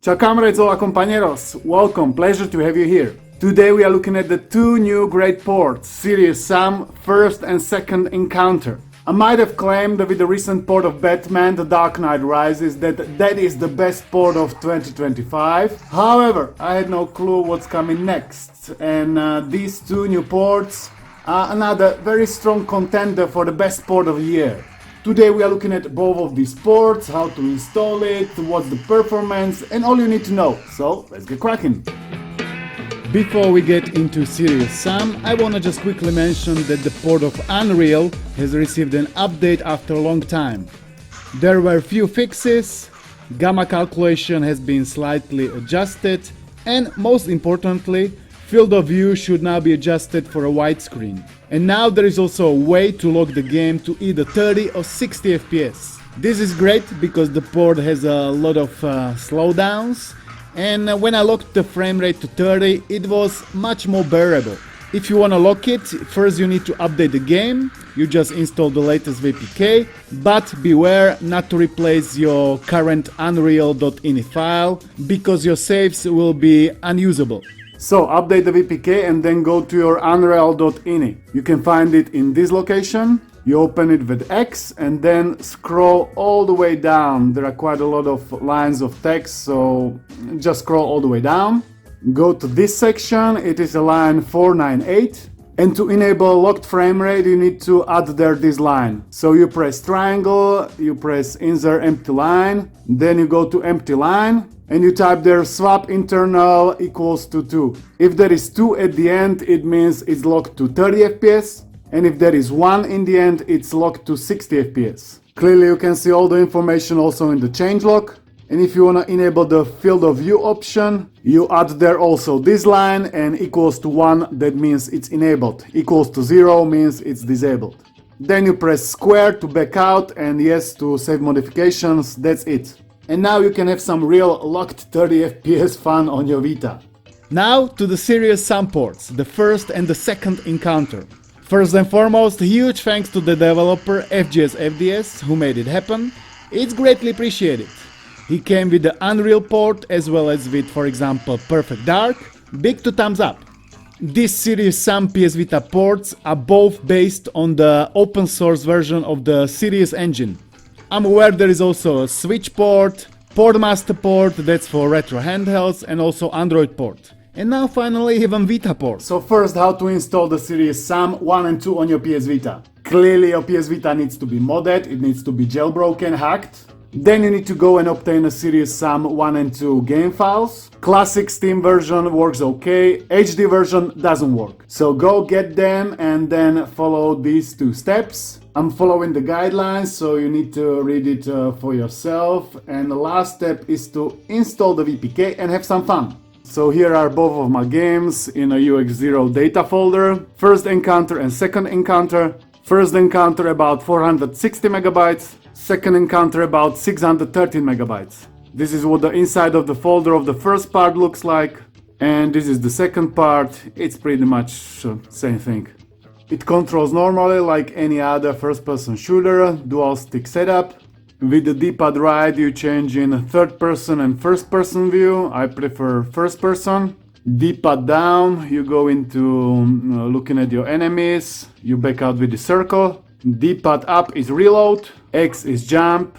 Ciao comrades, hola compañeros, welcome, pleasure to have you here. Today we are looking at the two new great ports, Serious Sam, 1st and 2nd Encounter. I might have claimed with the recent port of Batman, The Dark Knight Rises, that is the best port of 2025. However, I had no clue what's coming next, and these two new ports are another very strong contender for the best port of the year. Today we are looking at both of these ports, how to install it, what's the performance, and all you need to know. So let's get cracking. Before we get into Serious Sam, I wanna just quickly mention that the port of Unreal has received an update after a long time. There were few fixes, gamma calculation has been slightly adjusted, and most importantly, field of view should now be adjusted for a widescreen. And now there is also a way to lock the game to either 30 or 60 FPS. This is great because the port has a lot of slowdowns, and when I locked the frame rate to 30 it was much more bearable. If you want to lock it, first you need to update the game, you just install the latest VPK, but beware not to replace your current unreal.ini file because your saves will be unusable. So update the VPK and then go to your unreal.ini. You can find it in this location. You open it with X and then scroll all the way down. There are quite a lot of lines of text, so just scroll all the way down. Go to this section, it is a line 498. And to enable locked frame rate, you need to add there this line. So you press triangle, you press insert empty line, then you go to empty line, and you type there swap internal equals to 2. If there is 2 at the end, it means it's locked to 30 FPS, and if there is 1 in the end, it's locked to 60 FPS. Clearly you can see all the information also in the changelog, and if you want to enable the field of view option, you add there also this line, and equals to 1, that means it's enabled. Equals to 0 means it's disabled. Then you press square to back out, and yes to save modifications, that's it. And now you can have some real locked 30 FPS fun on your Vita. Now to the Serious Sam ports, the 1st and the 2nd Encounter. First and foremost, huge thanks to the developer FGS FDS who made it happen. It's greatly appreciated. He came with the Unreal port as well as with, for example, Perfect Dark. Big two thumbs up. These Serious Sam PS Vita ports are both based on the open source version of the Serious engine. I'm aware there is also a Switch port, Portmaster port, that's for retro handhelds, and also Android port. And now finally even Vita port. So first, how to install the Serious Sam 1 and 2 on your PS Vita. Clearly your PS Vita needs to be modded, it needs to be jailbroken, hacked. Then you need to go and obtain a Serious Sam 1 and 2 game files. Classic Steam version works okay, HD version doesn't work. So go get them and then follow these two steps. I'm following the guidelines, so you need to read it for yourself. And the last step is to install the VPK and have some fun. So here are both of my games in a UX0 data folder. 1st Encounter and 2nd Encounter. 1st Encounter about 460 megabytes. 2nd Encounter about 613 megabytes. This is what the inside of the folder of the first part looks like. And this is the second part. It's pretty much same thing. It controls normally like any other first-person shooter, dual stick setup. With the D-pad right you change in third person and first person view. I prefer first person. D-pad down, you go into looking at your enemies, you back out with the circle. D-pad up is reload, X is jump,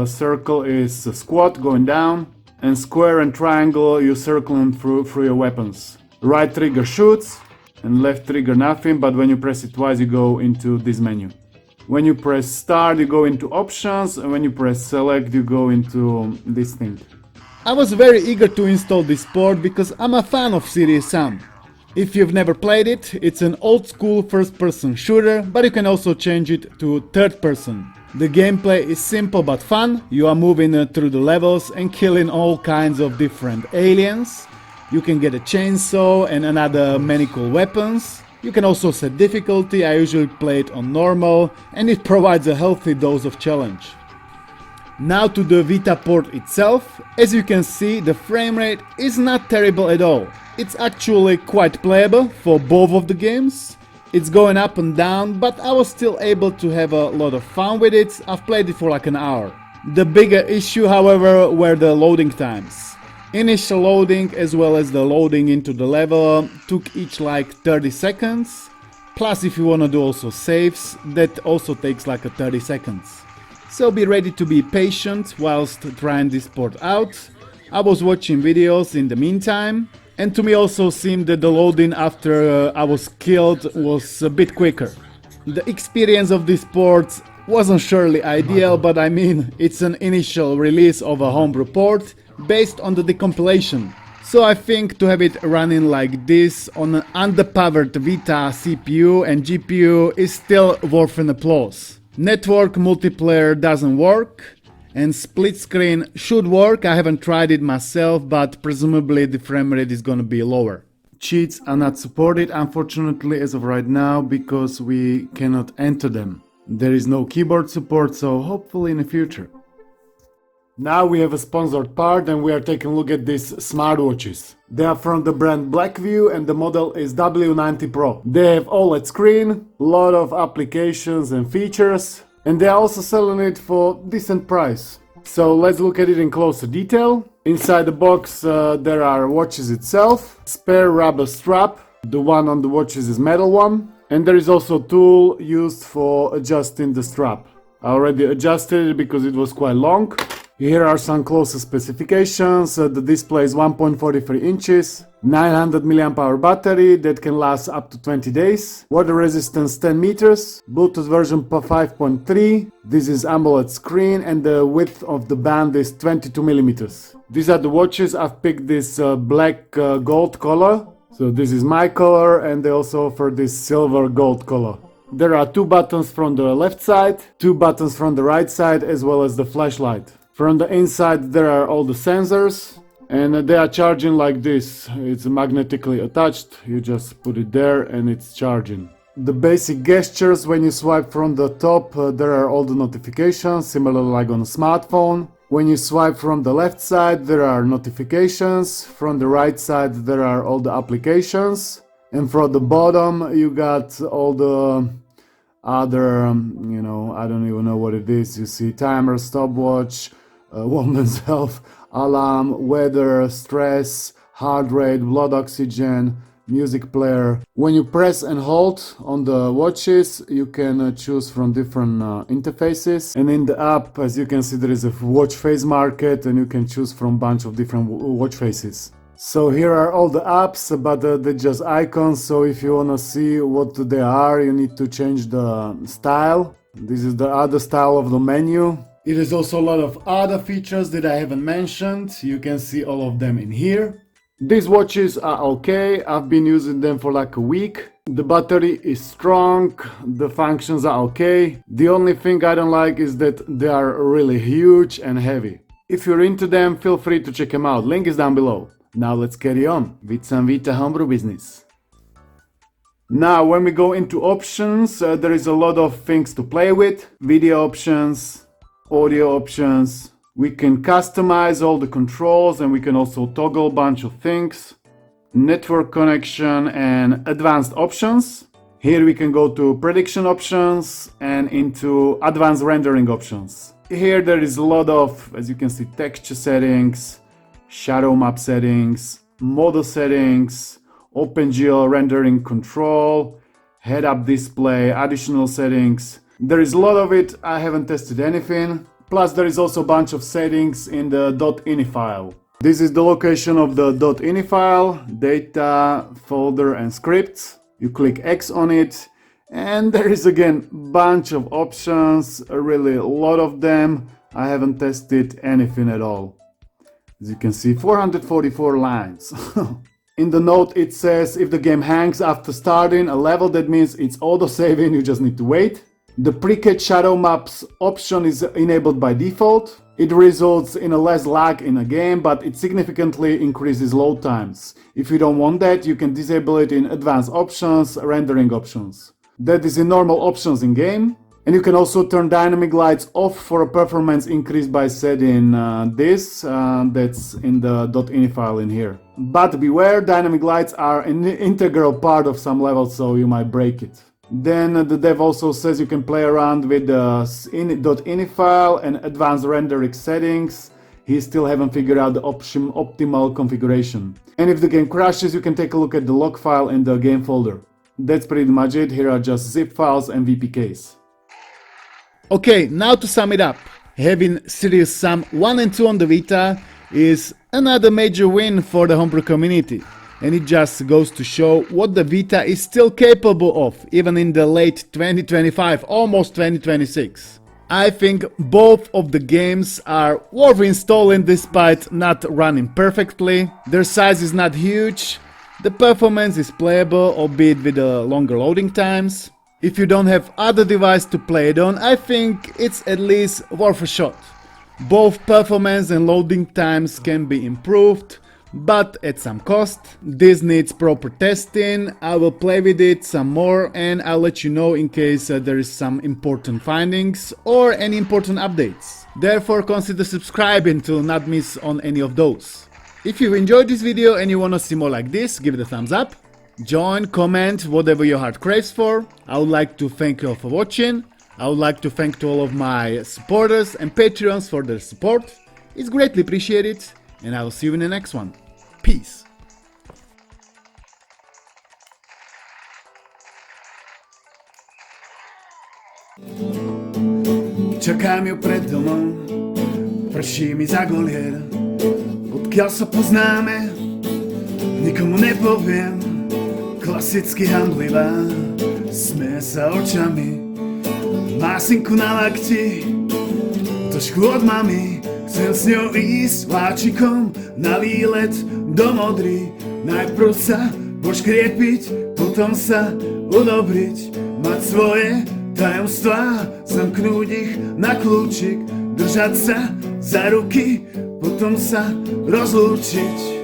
circle is squat going down, and square and triangle you circling through your weapons. Right trigger shoots, and left trigger nothing, but when you press it twice you go into this menu. When you press start you go into options, and when you press select you go into this thing. I was very eager to install this port because I'm a fan of Serious Sam. If you've never played it, it's an old school first person shooter, but you can also change it to third person. The gameplay is simple but fun, you are moving through the levels and killing all kinds of different aliens. You can get a chainsaw and another many cool weapons. You can also set difficulty, I usually play it on normal, and it provides a healthy dose of challenge. Now to the Vita port itself. As you can see, the frame rate is not terrible at all. It's actually quite playable for both of the games. It's going up and down, but I was still able to have a lot of fun with it. I've played it for like an hour. The bigger issue, however, were the loading times. Initial loading as well as the loading into the level took each like 30 seconds. Plus if you wanna do also saves, that also takes like a 30 seconds. So be ready to be patient whilst trying this port out. I was watching videos in the meantime, and to me also seemed that the loading after I was killed was a bit quicker. The experience of this port wasn't surely ideal, but I mean, it's an initial release of a homebrew port based on the decompilation. So I think to have it running like this on an underpowered Vita CPU and GPU is still worth an applause. Network multiplayer doesn't work, and split screen should work. I haven't tried it myself, but presumably the frame rate is gonna be lower. Cheats are not supported, unfortunately, as of right now, because we cannot enter them. There is no keyboard support, so hopefully in the future. Now we have a sponsored part and we are taking a look at these smartwatches. They are from the brand BlackView and the model is W90 Pro. They have OLED screen, lot of applications and features, and they are also selling it for decent price. So let's look at it in closer detail. Inside the box there are watches itself, spare rubber strap, the one on the watches is metal one, and there is also a tool used for adjusting the strap. I already adjusted it because it was quite long. Here are some closer specifications. The display is 1.43 inches, 900 mAh battery that can last up to 20 days, water resistance 10 meters, Bluetooth version 5.3, this is AMOLED screen, and the width of the band is 22 millimeters. These are the watches. I've picked this black gold color, so this is my color, and they also offer this silver gold color. There are two buttons from the left side, two buttons from the right side, as well as the flashlight. From the inside there are all the sensors, and they are charging like this. It's magnetically attached, you just put it there and it's charging. The basic gestures: when you swipe from the top there are all the notifications, similar like on a smartphone. When you swipe from the left side there are notifications, from the right side there are all the applications, and from the bottom you got all the other, I don't even know what it is. You see timer, stopwatch, woman's health, alarm, weather, stress, heart rate, blood oxygen, music player. When you press and hold on the watches, you can choose from different interfaces. And in the app, as you can see, there is a watch face market, and you can choose from a bunch of different watch faces. So here are all the apps, but they're just icons. So if you wanna see what they are, you need to change the style. This is the other style of the menu. It is also a lot of other features that I haven't mentioned. You can see all of them in here. These watches are okay. I've been using them for like a week. The battery is strong, the functions are okay. The only thing I don't like is that they are really huge and heavy. If you're into them, feel free to check them out. Link is down below. Now let's carry on with some Vita homebrew business. Now when we go into options, there is a lot of things to play with. Video options, audio options. We can customize all the controls, and we can also toggle a bunch of things. Network connection and advanced options. Here we can go to prediction options and into advanced rendering options. Here there is a lot of, as you can see, texture settings, shadow map settings, model settings, OpenGL rendering control, head-up display, additional settings. There is a lot of it. I haven't tested anything. Plus there is also a bunch of settings in the .ini file. This is the location of the .ini file, data, folder and scripts. You click X on it, and there is again a bunch of options, really a lot of them. I haven't tested anything at all. As you can see, 444 lines. In the note it says if the game hangs after starting a level, that means it's auto-saving, you just need to wait. The precat shadow maps option is enabled by default. It results in a less lag in a game, but it significantly increases load times. If you don't want that, you can disable it in advanced options, rendering options. That is in normal options in game. And you can also turn dynamic lights off for a performance increase by setting this. That's in the .ini file in here. But beware, dynamic lights are an integral part of some levels, so you might break it. Then the dev also says you can play around with the .ini file and advanced rendering settings. he still haven't figured out the optimal configuration. And if the game crashes, you can take a look at the log file in the game folder. That's pretty much it. Here are just zip files and VPKs. Okay, now to sum it up. Having Serious Sam 1 and 2 on the Vita is another major win for the homebrew community. And it just goes to show what the Vita is still capable of, even in the late 2025, almost 2026. I think both of the games are worth installing despite not running perfectly. Their size is not huge, the performance is playable, albeit with longer loading times. If you don't have other device to play it on, I think it's at least worth a shot. Both performance and loading times can be improved, but at some cost. This needs proper testing. I will play with it some more and I'll let you know in case there is some important findings or any important updates. Therefore consider subscribing to not miss on any of those. If you enjoyed this video and you wanna see more like this, give it a thumbs up. Join, comment, whatever your heart craves for. I would like to thank you all for watching. I would like to thank to all of my supporters and Patreons for their support. It's greatly appreciated. And I will see you in the next one. Peace. Čakám ju pred domom, prší mi za golier. Odkiaľ sa poznáme, nikomu nepoviem. Klasicky hamblivá, smeje sa očami. Má synku na lakti, trošku od mami. Chcem s ňou ísť vláčikom na výlet do Modry. Najprv sa poškriepiť, potom sa udobriť. Mať svoje tajomstvá, zamknúť ich na kľúčik. Držať sa za ruky, potom sa rozlúčiť.